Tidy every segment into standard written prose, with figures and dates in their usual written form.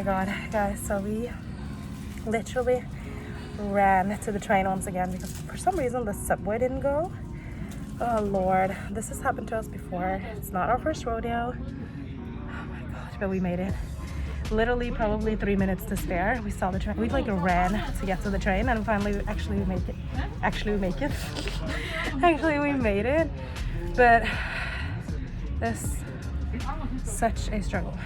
god, guys, so we literally ran to the train once again because for some reason the subway didn't go. Oh lord, this has happened to us before. It's not our first rodeo. Oh my god, but we made it. Literally probably 3 minutes to spare. We saw the train. We like ran to get to the train and finally actually we make it. Actually we made it. But this such a struggle.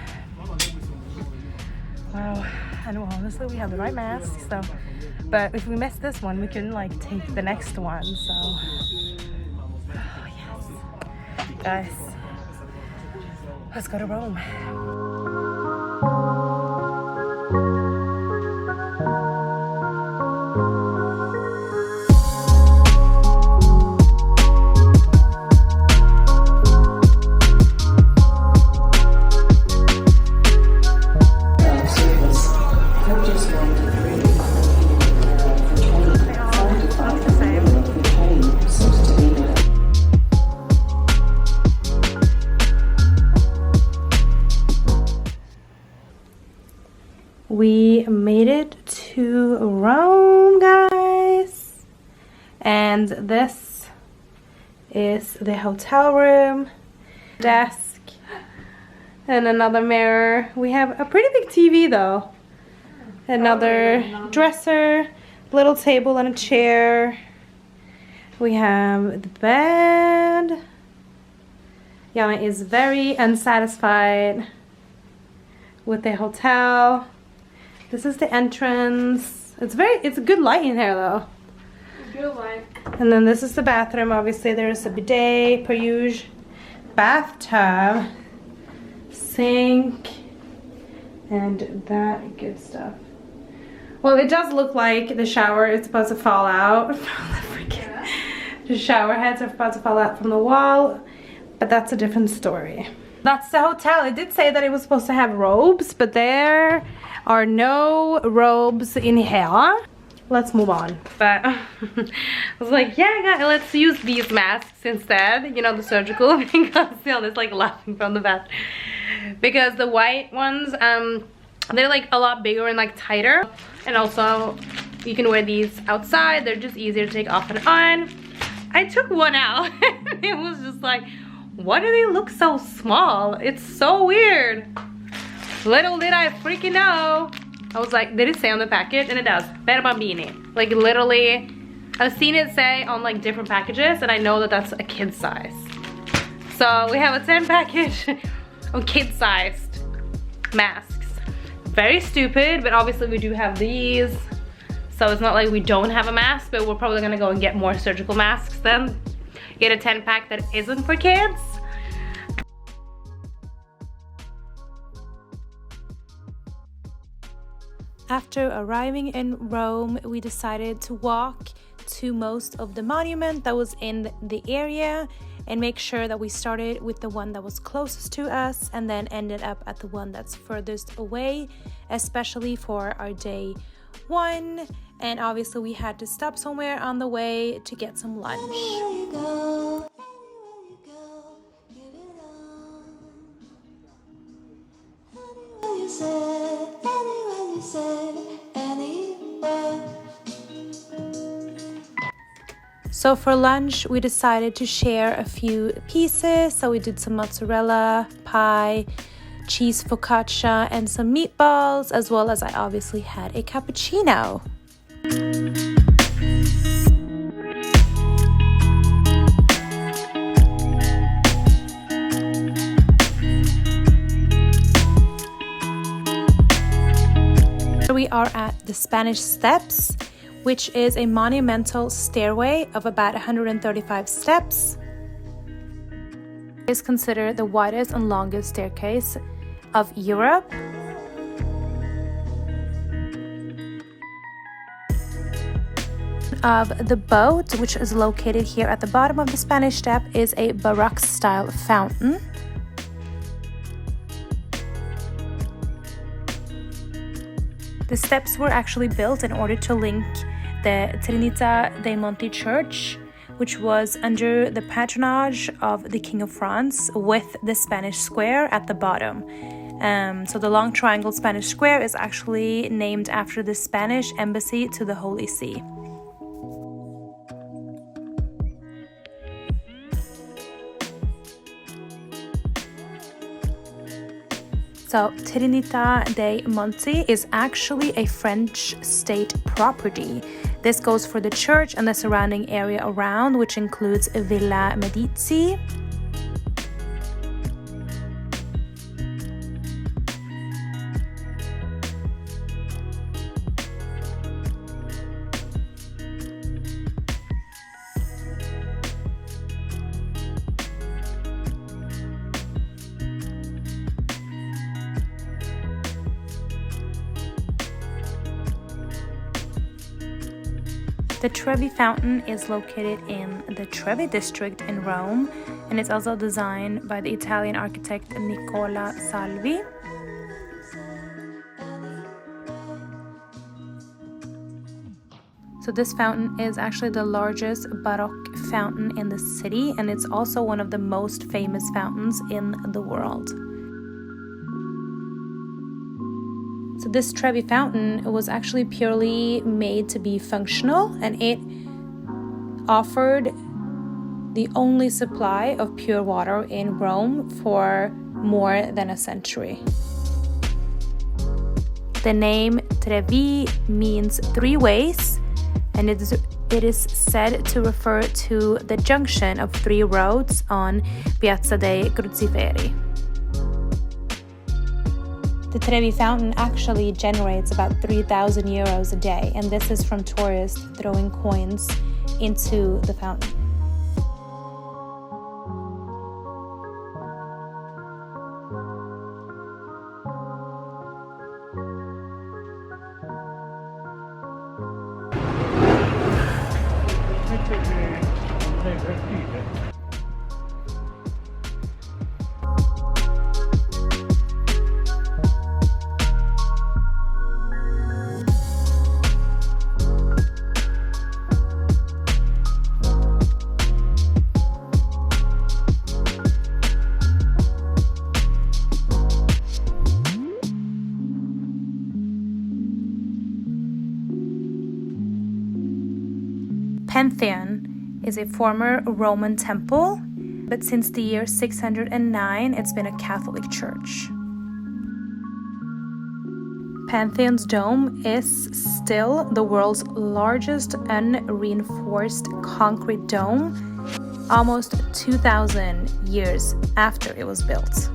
Wow. And honestly we have the right mask, so but if we miss this one we can like take the next one, so oh yes. Guys, let's go to Rome. We made it to Rome, guys, and this is the hotel room, desk, and another mirror. We have a pretty big TV though, another dresser, little table and a chair. We have the bed. Jana is very unsatisfied with the hotel. This is the entrance. It's a good light in here though. Good light. And then this is the bathroom. Obviously there's a bidet, per usual, bathtub, sink, and that good stuff. Well, it does look like the shower is supposed to fall out from the shower heads are supposed to fall out from the wall, but that's a different story. That's the hotel. It did say that it was supposed to have robes, but there are no robes in here. Let's move on. But I was like, yeah, let's use these masks instead, you know, the surgical, because Jan like laughing from the back. Because the white ones, they're like a lot bigger and like tighter, and also you can wear these outside. They're just easier to take off and on. I took one out. It was just like, why do they look so small? It's so weird. Little did I freaking know. I was like, did it say on the package? And it does. Per bambini. Like literally, I've seen it say on like different packages, and I know that that's a kid size. So we have a 10 package of kid-sized masks. Very stupid, but obviously we do have these. So it's not like we don't have a mask, but we're probably gonna go and get more surgical masks then. Get a 10 pack that isn't for kids. After arriving in Rome, we decided to walk to most of the monument that was in the area and make sure that we started with the one that was closest to us and then ended up at the one that's furthest away, especially for our day one. And obviously we had to stop somewhere on the way to get some lunch. So for lunch, we decided to share a few pieces. So we did some mozzarella, pie, cheese focaccia, and some meatballs, as well as I obviously had a cappuccino. We are at the Spanish Steps, which is a monumental stairway of about 135 steps. It is considered the widest and longest staircase of Europe. Of the boat, which is located here at the bottom of the Spanish Step, is a Baroque style fountain. The steps were actually built in order to link the Trinità dei Monti Church, which was under the patronage of the King of France, with the Spanish Square at the bottom. So the long triangle Spanish square is actually named after the Spanish embassy to the Holy See. So Trinità dei Monti is actually a French state property. This goes for the church and the surrounding area around, which includes Villa Medici, The Trevi Fountain is located in the Trevi district in Rome, and it's also designed by the Italian architect Nicola Salvi. So this fountain is actually the largest Baroque fountain in the city, and it's also one of the most famous fountains in the world. So this Trevi fountain was actually purely made to be functional, and it offered the only supply of pure water in Rome for more than a century. The name Trevi means 3 ways, and it is said to refer to the junction of 3 roads on Piazza dei Cruciferi. The Trevi Fountain actually generates about 3,000 euros a day, and this is from tourists throwing coins into the fountain. Pantheon is a former Roman temple, but since the year 609, it's been a Catholic church. Pantheon's dome is still the world's largest unreinforced concrete dome, almost 2,000 years after it was built.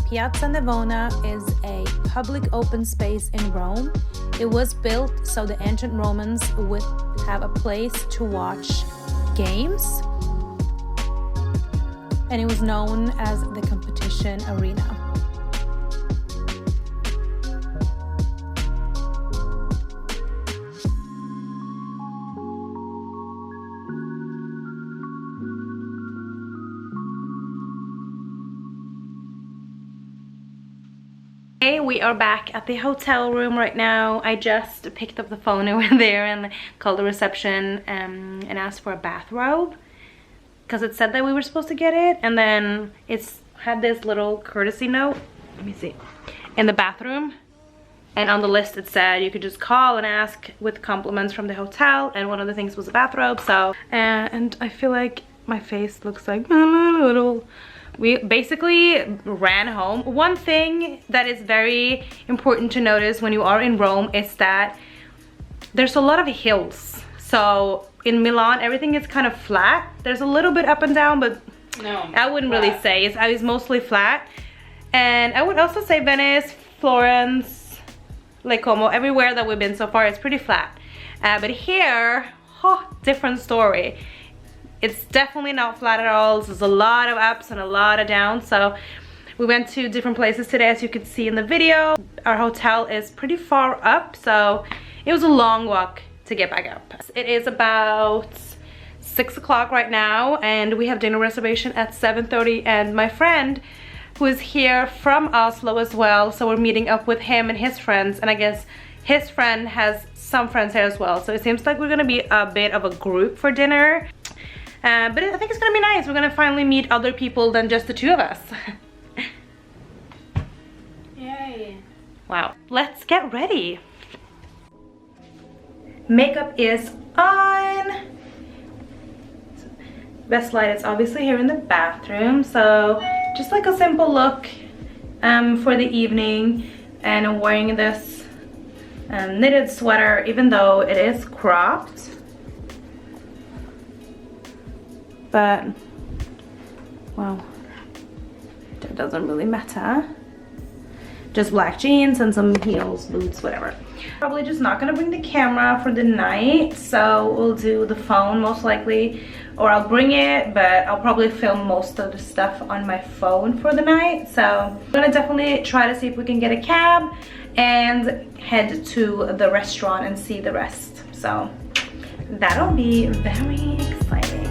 Piazza Navona is a public open space in Rome. It was built so the ancient Romans would have a place to watch games, and it was known as the competition arena. Hey, we are back at the hotel room right now. I just picked up the phone over there and called the reception and asked for a bathrobe, because it said that we were supposed to get it, and then it's had this little courtesy note, let me see, in the bathroom, and on the list it said you could just call and ask with compliments from the hotel, and one of the things was a bathrobe. So and I feel like my face looks like a little. We basically ran home. One thing that is very important to notice when you are in Rome is that there's a lot of hills. So in Milan, everything is kind of flat. There's a little bit up and down, but no, I wouldn't really say. It's mostly flat. And I would also say Venice, Florence, Lake Como, everywhere that we've been so far, it's pretty flat. But here, different story. It's definitely not flat at all. There's a lot of ups and a lot of downs. So we went to different places today, as you could see in the video. Our hotel is pretty far up, so it was a long walk to get back up. It is about 6 o'clock right now, and we have dinner reservation at 7:30, and my friend who is here from Oslo as well, so we're meeting up with him and his friends, and I guess his friend has some friends here as well. So it seems like we're gonna be a bit of a group for dinner. But I think it's gonna be nice. We're gonna finally meet other people than just the two of us. Yay. Wow, let's get ready. Makeup is on. Best light is obviously here in the bathroom, so just like a simple look for the evening. And I'm wearing this knitted sweater, even though it is cropped, but well, that doesn't really matter. Just black jeans and some heels, boots, whatever. Probably just not gonna bring the camera for the night, so we'll do the phone most likely, or I'll bring it, but I'll probably film most of the stuff on my phone for the night. So I'm gonna definitely try to see if we can get a cab and head to the restaurant and see the rest. So that'll be very exciting.